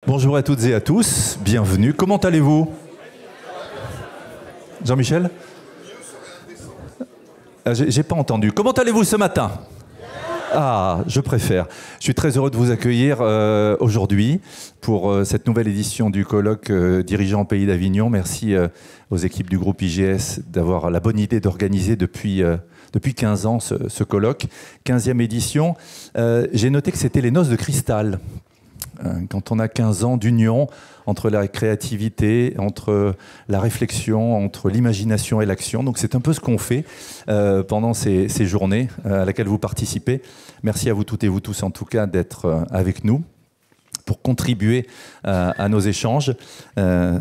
Bonjour à toutes et à tous, bienvenue. Comment allez-vous? Jean-Michel? J'ai pas entendu. Comment allez-vous ce matin? Ah, je préfère. Je suis très heureux de vous accueillir aujourd'hui pour cette nouvelle édition du colloque Dirigeants au Pays d'Avignon. Merci aux équipes du groupe IGS d'avoir la bonne idée d'organiser depuis 15 ans ce colloque. 15e édition. J'ai noté que c'était les noces de cristal. Quand on a 15 ans d'union entre la créativité, entre la réflexion, entre l'imagination et l'action. Donc c'est un peu ce qu'on fait pendant ces journées à laquelle vous participez. Merci à vous toutes et vous tous en tout cas d'être avec nous pour contribuer à nos échanges.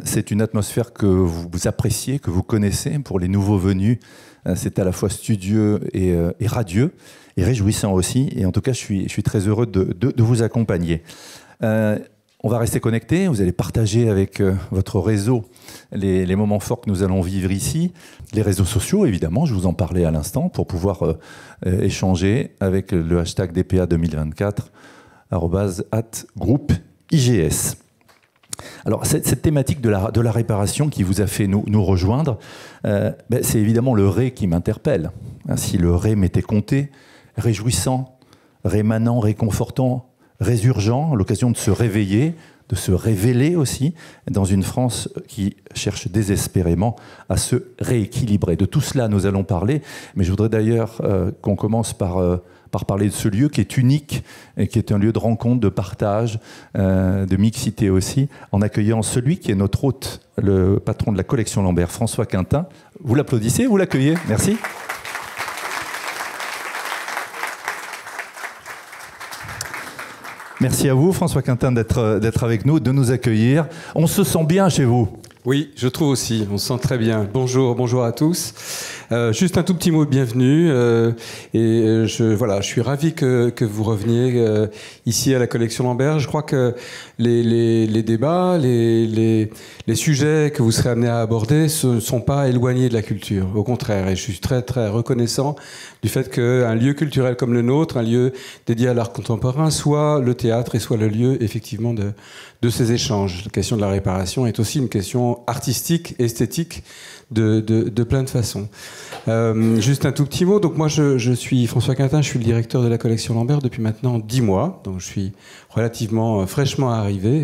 C'est une atmosphère que vous appréciez, que vous connaissez. Pour les nouveaux venus, c'est à la fois studieux et radieux et réjouissant aussi. Et en tout cas, je suis très heureux de vous accompagner. On va rester connectés, vous allez partager avec votre réseau les moments forts que nous allons vivre ici. Les réseaux sociaux, évidemment, je vous en parlais à l'instant, pour pouvoir échanger avec le hashtag DPA 2024, @groupe IGS. Alors, cette thématique de la réparation qui vous a fait nous rejoindre, c'est évidemment le ré qui m'interpelle. Si le ré m'était compté, réjouissant, rémanent, réconfortant, résurgent, l'occasion de se réveiller, de se révéler aussi, dans une France qui cherche désespérément à se rééquilibrer. De tout cela, nous allons parler, mais je voudrais d'ailleurs qu'on commence par parler de ce lieu qui est unique, et qui est un lieu de rencontre, de partage, de mixité aussi, en accueillant celui qui est notre hôte, le patron de la collection Lambert, François Quintin. Vous l'applaudissez, vous l'accueillez? Merci. Merci à vous, François Quintin, d'être avec nous, de nous accueillir. On se sent bien chez vous? Oui, je trouve aussi. On se sent très bien. Bonjour à tous. Juste un tout petit mot de bienvenue. Je suis ravi que vous reveniez ici à la collection Lambert. Je crois que les débats, les sujets que vous serez amenés à aborder ne sont pas éloignés de la culture. Au contraire, et je suis très très reconnaissant du fait qu'un lieu culturel comme le nôtre, un lieu dédié à l'art contemporain, soit le théâtre et soit le lieu effectivement de ces échanges. La question de la réparation est aussi une question artistique, esthétique, de plein de façons. Juste un tout petit mot. Donc moi, je suis François Quintin, je suis le directeur de la collection Lambert depuis maintenant 10 mois. Donc je suis relativement fraîchement arrivé.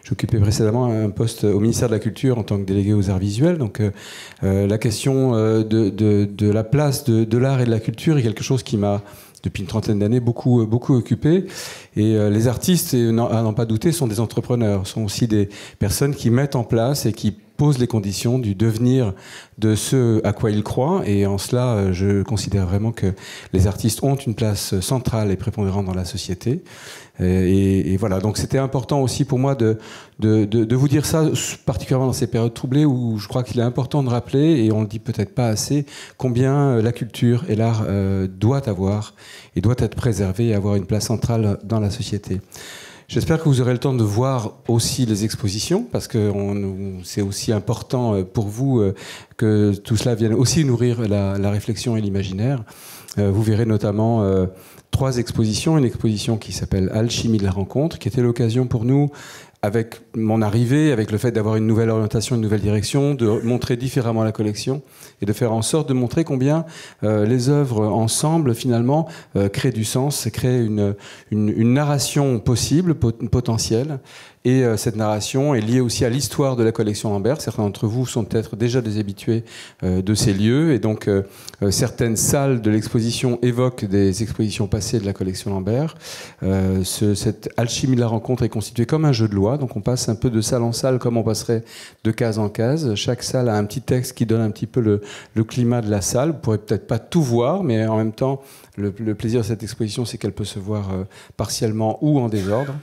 J'occupais précédemment un poste au ministère de la Culture en tant que délégué aux arts visuels. Donc la question de la place de l'art et de la culture est quelque chose qui m'a, depuis une trentaine d'années, beaucoup occupé. Et les artistes, à n'en pas douter, sont des entrepreneurs, sont aussi des personnes qui mettent en place et qui posent les conditions du devenir de ce à quoi ils croient. Et en cela, je considère vraiment que les artistes ont une place centrale et prépondérante dans la société. Et voilà, donc c'était important aussi pour moi de vous dire ça, particulièrement dans ces périodes troublées où je crois qu'il est important de rappeler, et on le dit peut-être pas assez, combien la culture et l'art doit avoir et doit être préservé et avoir une place centrale dans la société. J'espère que vous aurez le temps de voir aussi les expositions, parce que c'est aussi important pour vous que tout cela vienne aussi nourrir la réflexion et l'imaginaire. Vous verrez notamment 3 expositions. Une exposition qui s'appelle Alchimie de la rencontre, qui était l'occasion pour nous, avec mon arrivée, avec le fait d'avoir une nouvelle orientation, une nouvelle direction, de montrer différemment la collection et de faire en sorte de montrer combien les œuvres ensemble, finalement, créent du sens, créent une narration possible, potentielle. Et cette narration est liée aussi à l'histoire de la collection Lambert. Certains d'entre vous sont peut-être déjà des habitués de ces lieux. Et donc, certaines salles de l'exposition évoquent des expositions passées de la collection Lambert. Cette alchimie de la rencontre est constituée comme un jeu de loi. Donc, on passe un peu de salle en salle comme on passerait de case en case. Chaque salle a un petit texte qui donne un petit peu le climat de la salle. Vous ne pourrez peut-être pas tout voir, mais en même temps, le plaisir de cette exposition, c'est qu'elle peut se voir partiellement ou en désordre.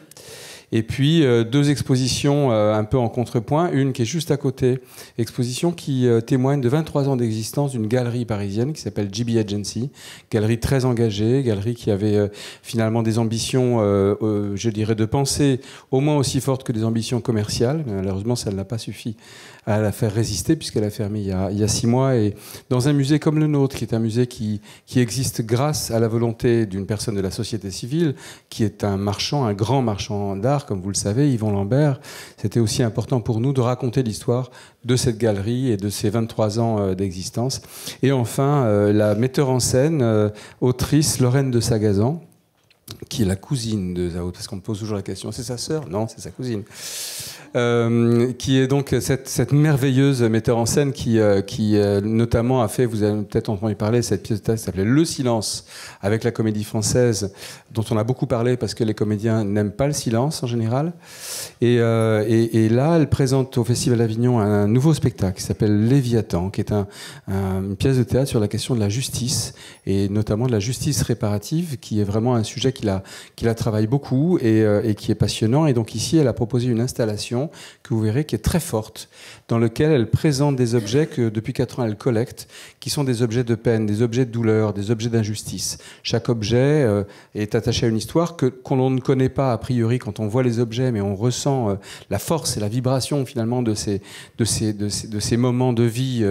Et puis 2 expositions un peu en contrepoint, une qui est juste à côté, exposition qui témoigne de 23 ans d'existence d'une galerie parisienne qui s'appelle GB Agency, galerie très engagée, galerie qui avait finalement des ambitions, je dirais, de pensée au moins aussi fortes que des ambitions commerciales. Mais malheureusement, ça ne l'a pas suffi à la faire résister, puisqu'elle a fermé il y a 6 mois. Et dans un musée comme le nôtre, qui est un musée qui existe grâce à la volonté d'une personne de la société civile, qui est un marchand, un grand marchand d'art, départ, comme vous le savez, Yvon Lambert, c'était aussi important pour nous de raconter l'histoire de cette galerie et de ses 23 ans d'existence. Et enfin, la metteur en scène, autrice Lorraine de Sagazan, qui est la cousine de Zao, parce qu'on me pose toujours la question, c'est sa sœur? Non, c'est sa cousine. Qui est donc cette merveilleuse metteur en scène qui notamment a fait, vous avez peut-être entendu parler, cette pièce de théâtre qui s'appelait Le Silence, avec la Comédie Française, dont on a beaucoup parlé parce que les comédiens n'aiment pas le silence en général. Et là, elle présente au Festival d'Avignon un nouveau spectacle qui s'appelle Léviathan, qui est une pièce de théâtre sur la question de la justice, et notamment de la justice réparative, qui est vraiment un sujet qui la travaille beaucoup et qui est passionnant. Et donc ici, elle a proposé une installation que vous verrez qui est très forte, dans lequel elle présente des objets que depuis 4 ans elle collecte, qui sont des objets de peine, des objets de douleur, des objets d'injustice. Chaque objet est attaché à une histoire qu'on ne connaît pas a priori quand on voit les objets, mais on ressent la force et la vibration finalement de ces moments de vie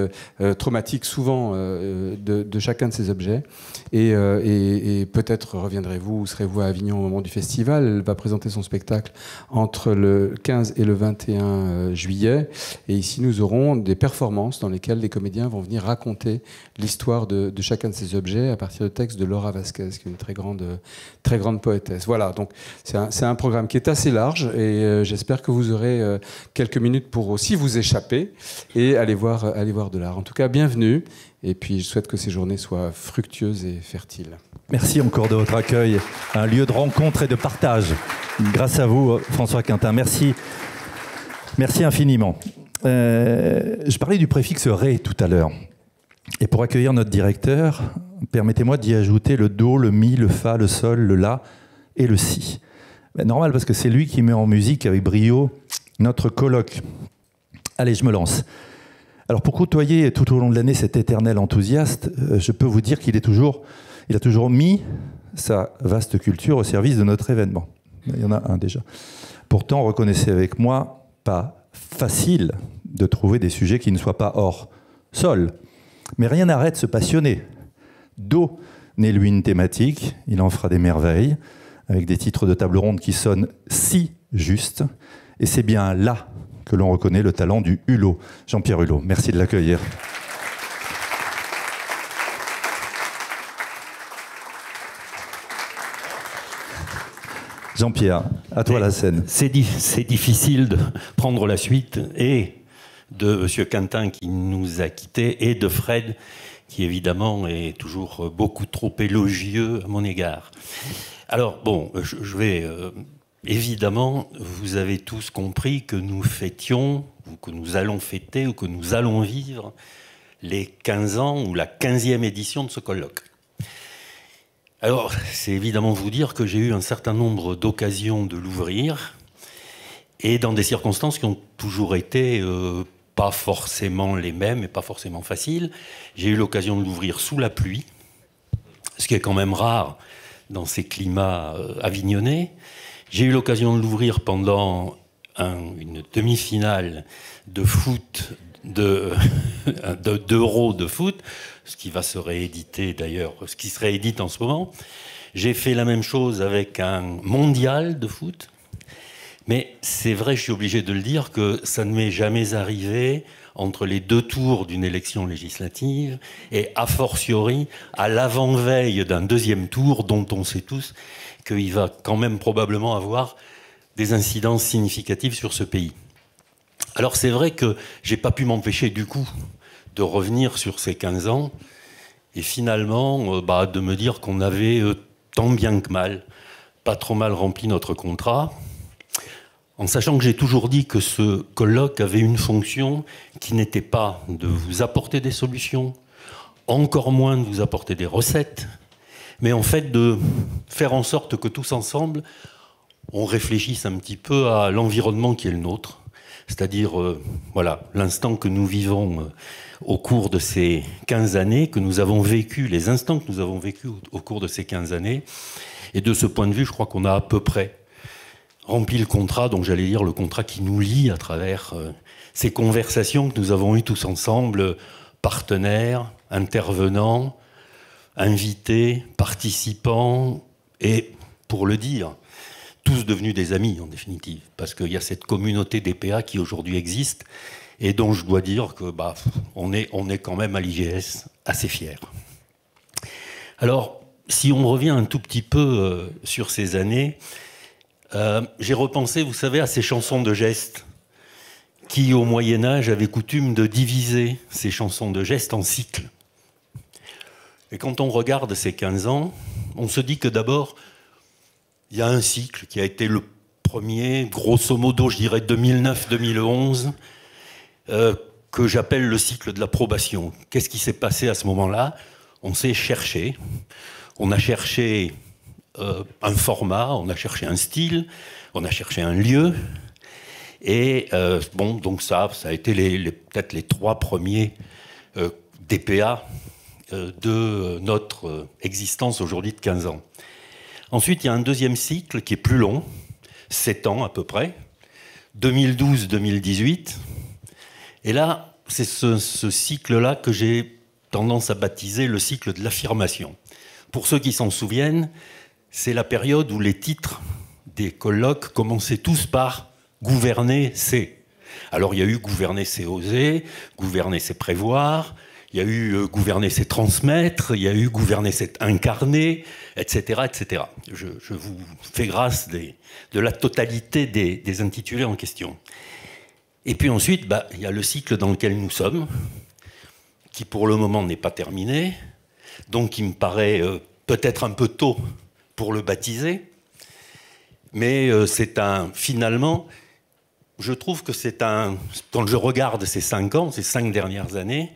traumatiques souvent de chacun de ces objets. Et peut-être reviendrez-vous ou serez-vous à Avignon au moment du festival. Elle va présenter son spectacle entre le 15 et le 21 juillet. Et ici, nous aurons des performances dans lesquelles les comédiens vont venir raconter l'histoire de chacun de ces objets à partir de textes de Laura Vasquez, qui est une très grande poétesse. Voilà, donc c'est un programme qui est assez large et j'espère que vous aurez quelques minutes pour aussi vous échapper et aller voir de l'art. En tout cas, bienvenue. Et puis, je souhaite que ces journées soient fructueuses et fertiles. Merci encore de votre accueil. Un lieu de rencontre et de partage. Grâce à vous, François Quintin. Merci. Merci infiniment. Je parlais du préfixe « ré » tout à l'heure. Et pour accueillir notre directeur, permettez-moi d'y ajouter le do, le mi, le fa, le sol, le la et le si. Normal, parce que c'est lui qui met en musique avec brio notre colloque. Allez, je me lance. Alors pour côtoyer tout au long de l'année cet éternel enthousiaste, je peux vous dire qu'il a toujours mis sa vaste culture au service de notre événement. Il y en a un déjà. Pourtant, reconnaissez avec moi, pas facile de trouver des sujets qui ne soient pas hors sol. Mais rien n'arrête de se passionner. Do n'est lui une thématique, il en fera des merveilles, avec des titres de table ronde qui sonnent si justes. Et c'est bien là que l'on reconnaît le talent du Hulot, Jean-Pierre Hulot. Merci de l'accueillir. Jean-Pierre, à toi la scène. C'est difficile de prendre la suite et de M. Quintin qui nous a quittés et de Fred qui évidemment est toujours beaucoup trop élogieux à mon égard. Alors bon, je vais... évidemment, vous avez tous compris que nous fêtions, ou que nous allons fêter, ou que nous allons vivre les 15 ans ou la 15e édition de ce colloque. Alors, c'est évidemment vous dire que j'ai eu un certain nombre d'occasions de l'ouvrir, et dans des circonstances qui ont toujours été pas forcément les mêmes et pas forcément faciles. J'ai eu l'occasion de l'ouvrir sous la pluie, ce qui est quand même rare dans ces climats avignonnais. J'ai eu l'occasion de l'ouvrir pendant une demi-finale de foot, d'Euro de foot, ce qui va se rééditer d'ailleurs, ce qui se réédite en ce moment. J'ai fait la même chose avec un mondial de foot. Mais c'est vrai, je suis obligé de le dire, que ça ne m'est jamais arrivé entre les 2 tours d'une élection législative et a fortiori à l'avant-veille d'un 2e tour dont on sait tous qu'il va quand même probablement avoir des incidences significatives sur ce pays. Alors c'est vrai que j'ai pas pu m'empêcher du coup de revenir sur ces 15 ans et finalement de me dire qu'on avait tant bien que mal, pas trop mal rempli notre contrat, en sachant que j'ai toujours dit que ce colloque avait une fonction qui n'était pas de vous apporter des solutions, encore moins de vous apporter des recettes, mais en fait de faire en sorte que tous ensemble, on réfléchisse un petit peu à l'environnement qui est le nôtre, c'est-à-dire voilà, l'instant que nous vivons au cours de ces 15 années, que nous avons vécu, les instants que nous avons vécus au cours de ces 15 années. Et de ce point de vue, je crois qu'on a à peu près rempli le contrat, donc j'allais dire le contrat qui nous lie à travers ces conversations que nous avons eues tous ensemble, partenaires, intervenants, invités, participants, et pour le dire, tous devenus des amis, en définitive, parce qu'il y a cette communauté DPA qui aujourd'hui existe, et dont je dois dire que on est quand même à l'IGS assez fiers. Alors, si on revient un tout petit peu sur ces années, j'ai repensé, vous savez, à ces chansons de gestes, qui, au Moyen-Âge, avaient coutume de diviser ces chansons de gestes en cycles. Et quand on regarde ces 15 ans, on se dit que d'abord, il y a un cycle qui a été le premier, grosso modo, je dirais 2009-2011, que j'appelle le cycle de l'approbation. Qu'est-ce qui s'est passé à ce moment-là? On s'est cherché. On a cherché un format, on a cherché un style, on a cherché un lieu. Et donc ça a été peut-être les 3 premiers DPA de notre existence aujourd'hui de 15 ans. Ensuite, il y a un deuxième cycle qui est plus long, 7 ans à peu près, 2012-2018. Et là, c'est ce cycle-là que j'ai tendance à baptiser le cycle de l'affirmation. Pour ceux qui s'en souviennent, c'est la période où les titres des colloques commençaient tous par « gouverner, c'est ». Alors il y a eu « gouverner, c'est oser »,« gouverner, c'est prévoir », il y a eu « gouverner, c'est transmettre », il y a eu « gouverner, c'est incarner », etc., etc. Je vous fais grâce de la totalité des intitulés en question. Et puis ensuite, il y a le cycle dans lequel nous sommes, qui pour le moment n'est pas terminé, donc il me paraît peut-être un peu tôt pour le baptiser, mais finalement, je trouve que quand je regarde ces 5 ans, ces 5 dernières années,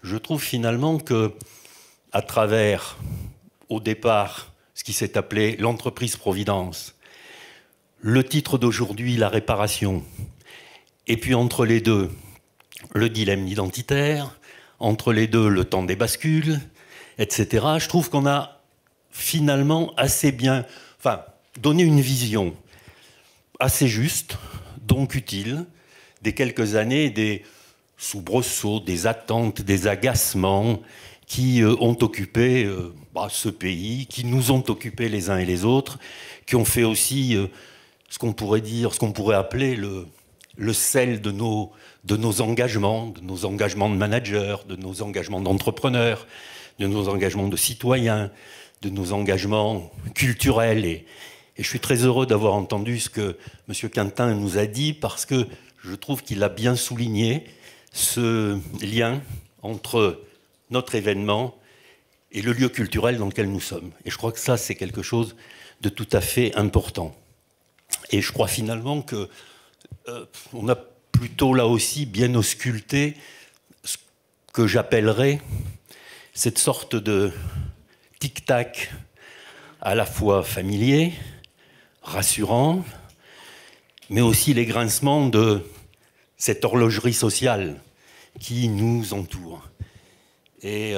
je trouve finalement que, à travers, au départ, ce qui s'est appelé l'entreprise-providence, le titre d'aujourd'hui, la réparation, et puis entre les deux, le dilemme identitaire, entre les deux, le temps des bascules, etc., je trouve qu'on a finalement assez bien, donné une vision assez juste, donc utile, des quelques années, des soubresauts, des attentes, des agacements qui ont occupé ce pays, qui nous ont occupés les uns et les autres, qui ont fait aussi ce qu'on pourrait appeler le sel de nos engagements, de nos engagements de managers, de nos engagements d'entrepreneurs, de nos engagements de citoyens, de nos engagements culturels. Et je suis très heureux d'avoir entendu ce que M. Quintin nous a dit, parce que je trouve qu'il a bien souligné ce lien entre notre événement et le lieu culturel dans lequel nous sommes. Et je crois que ça, c'est quelque chose de tout à fait important. Et je crois finalement que on a plutôt là aussi bien ausculté ce que j'appellerais cette sorte de tic-tac à la fois familier, rassurant, mais aussi les grincements de cette horlogerie sociale qui nous entoure. Et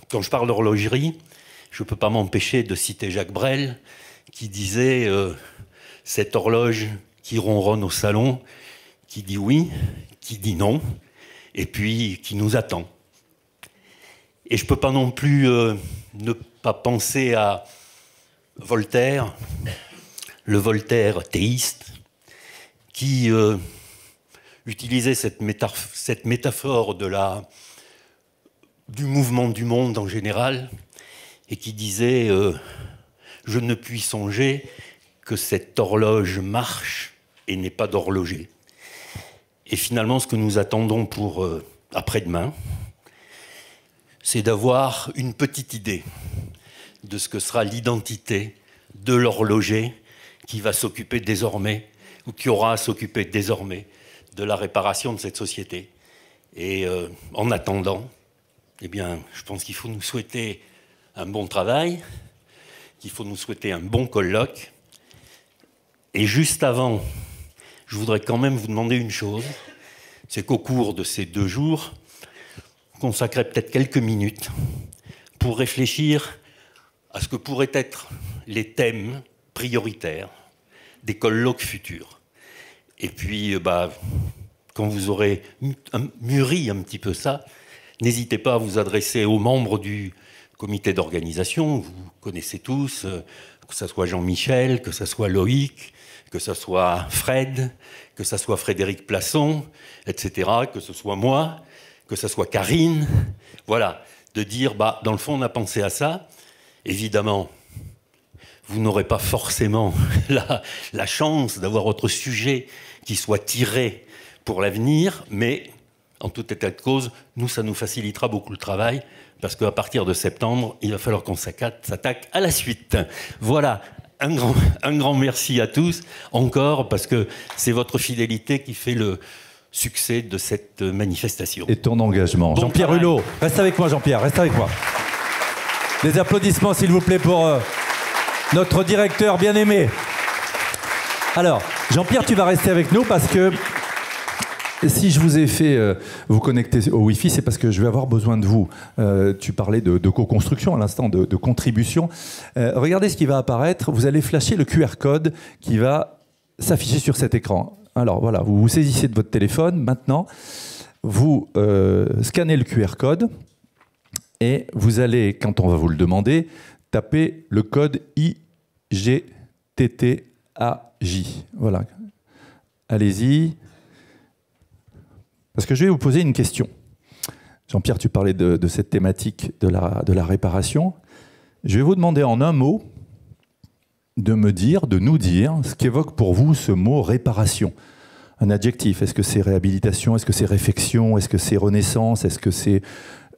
quand je parle d'horlogerie, je ne peux pas m'empêcher de citer Jacques Brel, qui disait cette horloge qui ronronne au salon, qui dit oui, qui dit non, et puis qui nous attend. Et je ne peux pas non plus ne pas penser à Voltaire, le Voltaire théiste, qui utilisait cette métaphore du mouvement du monde en général, et qui disait je ne puis songer que cette horloge marche et n'est pas d'horloger. Et finalement, ce que nous attendons pour après-demain, c'est d'avoir une petite idée de ce que sera l'identité de l'horloger qui va s'occuper désormais, ou qui aura à s'occuper désormais, de la réparation de cette société. Et en attendant, eh bien, je pense qu'il faut nous souhaiter un bon travail, qu'il faut nous souhaiter un bon colloque. Et juste avant, je voudrais quand même vous demander une chose, c'est qu'au cours de ces 2 jours, consacrez peut-être quelques minutes pour réfléchir à ce que pourraient être les thèmes prioritaires des colloques futurs. Et puis, quand vous aurez mûri un petit peu ça, n'hésitez pas à vous adresser aux membres du comité d'organisation, vous connaissez tous, que ce soit Jean-Michel, que ce soit Loïc, que ce soit Fred, que ce soit Frédéric Plasson, etc., que ce soit moi, que ce soit Karine. Voilà, de dire, dans le fond, on a pensé à ça. Évidemment, vous n'aurez pas forcément la chance d'avoir votre sujet qui soit tiré pour l'avenir, mais en tout état de cause, nous, ça nous facilitera beaucoup le travail, parce qu'à partir de septembre, il va falloir qu'on s'attaque à la suite. Voilà, un grand merci à tous, encore, parce que c'est votre fidélité qui fait le succès de cette manifestation. Et ton engagement. Bon Jean-Pierre travail. Hulot, reste avec moi, Jean-Pierre, reste avec moi. Des applaudissements, s'il vous plaît, pour notre directeur bien-aimé. Alors, Jean-Pierre, tu vas rester avec nous parce que si je vous ai fait vous connecter au Wi-Fi, c'est parce que je vais avoir besoin de vous. Tu parlais de co-construction à l'instant, de contribution. Regardez ce qui va apparaître. Vous allez flasher le QR code qui va s'afficher sur cet écran. Alors voilà, vous vous saisissez de votre téléphone. Maintenant, vous scannez le QR code et vous allez, quand on va vous le demander, taper le code IGTTAJ. Voilà. Allez-y. Parce que je vais vous poser une question. Jean-Pierre, tu parlais de cette thématique de la réparation. Je vais vous demander en un mot de nous dire ce qu'évoque pour vous ce mot réparation. Un adjectif. Est-ce que c'est réhabilitation? Est-ce que c'est réfection? Est-ce que c'est renaissance? Est-ce que c'est...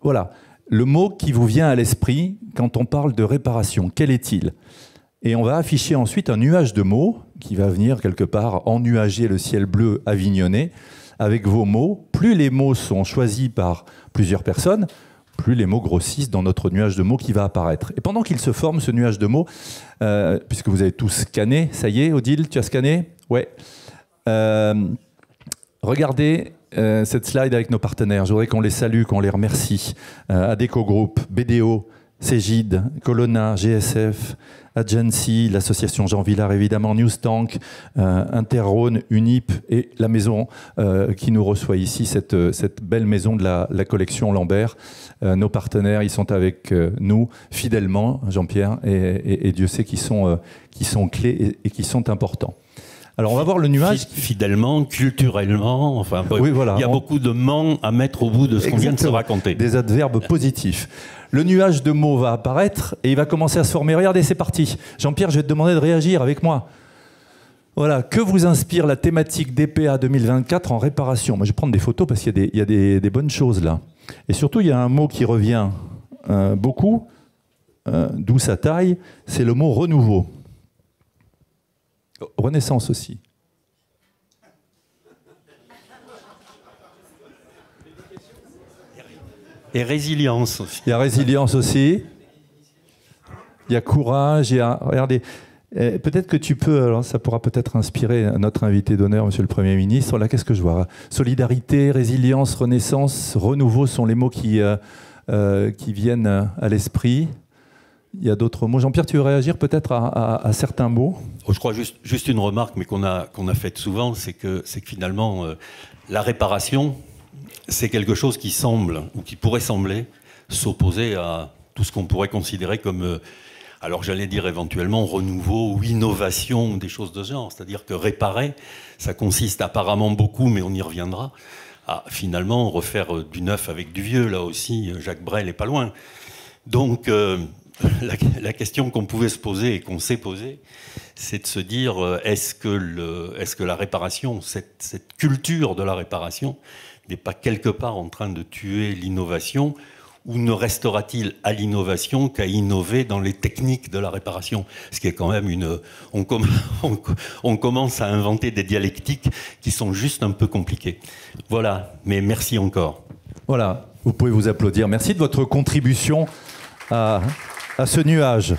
Voilà. Le mot qui vous vient à l'esprit quand on parle de réparation, quel est-il? Et on va afficher ensuite un nuage de mots qui va venir quelque part ennuager le ciel bleu avignonné avec vos mots. Plus les mots sont choisis par plusieurs personnes, plus les mots grossissent dans notre nuage de mots qui va apparaître. Et pendant qu'il se forme, ce nuage de mots, puisque vous avez tous scanné, ça y est, Odile, tu as scanné? Ouais. Regardez cette slide avec nos partenaires. Je voudrais qu'on les salue, qu'on les remercie. Adéco Group, BDO, Cégide, Colonna, GSF, Agency, l'association Jean Villard évidemment, Newstank, Interrhône, Unip et la maison qui nous reçoit ici, cette belle maison de la collection Lambert. Nos partenaires, ils sont avec nous fidèlement, Jean-Pierre, et Dieu sait qu'ils sont clés et qui sont importants. Alors on va voir le nuage. Fidèlement, culturellement, enfin, oui, voilà, il y a beaucoup de mots à mettre au bout de ce qu'on vient de se raconter. Des adverbes positifs. Le nuage de mots va apparaître et il va commencer à se former. Regardez, c'est parti. Jean-Pierre, je vais te demander de réagir avec moi. Voilà, que vous inspire la thématique DPA 2024 en réparation? Moi, je vais prendre des photos parce qu'il y a des bonnes choses là. Et surtout, il y a un mot qui revient beaucoup, d'où sa taille, c'est le mot renouveau. Renaissance aussi. Et résilience aussi. Il y a résilience aussi. Il y a courage. Il y a... Regardez, peut-être que tu peux, alors ça pourra peut-être inspirer notre invité d'honneur, Monsieur le Premier ministre. Là, qu'est-ce que je vois? Solidarité, résilience, renaissance, renouveau sont les mots qui viennent à l'esprit. Il y a d'autres mots. Jean-Pierre, tu veux réagir peut-être à certains mots? Je crois juste une remarque, mais qu'on a faite souvent, c'est que finalement, la réparation, c'est quelque chose qui semble, ou qui pourrait sembler, s'opposer à tout ce qu'on pourrait considérer comme, alors j'allais dire éventuellement, renouveau ou innovation, des choses de ce genre. C'est-à-dire que réparer, ça consiste apparemment beaucoup, mais on y reviendra, à finalement refaire du neuf avec du vieux. Là aussi, Jacques Brel n'est pas loin. Donc... La question qu'on pouvait se poser et qu'on s'est posée, c'est de se dire est-ce que la réparation, cette culture de la réparation, n'est pas quelque part en train de tuer l'innovation, ou ne restera-t-il à l'innovation qu'à innover dans les techniques de la réparation? Ce qui est quand même on commence à inventer des dialectiques qui sont juste un peu compliquées. Voilà, mais merci encore. Voilà, vous pouvez vous applaudir. Merci de votre contribution à ce nuage.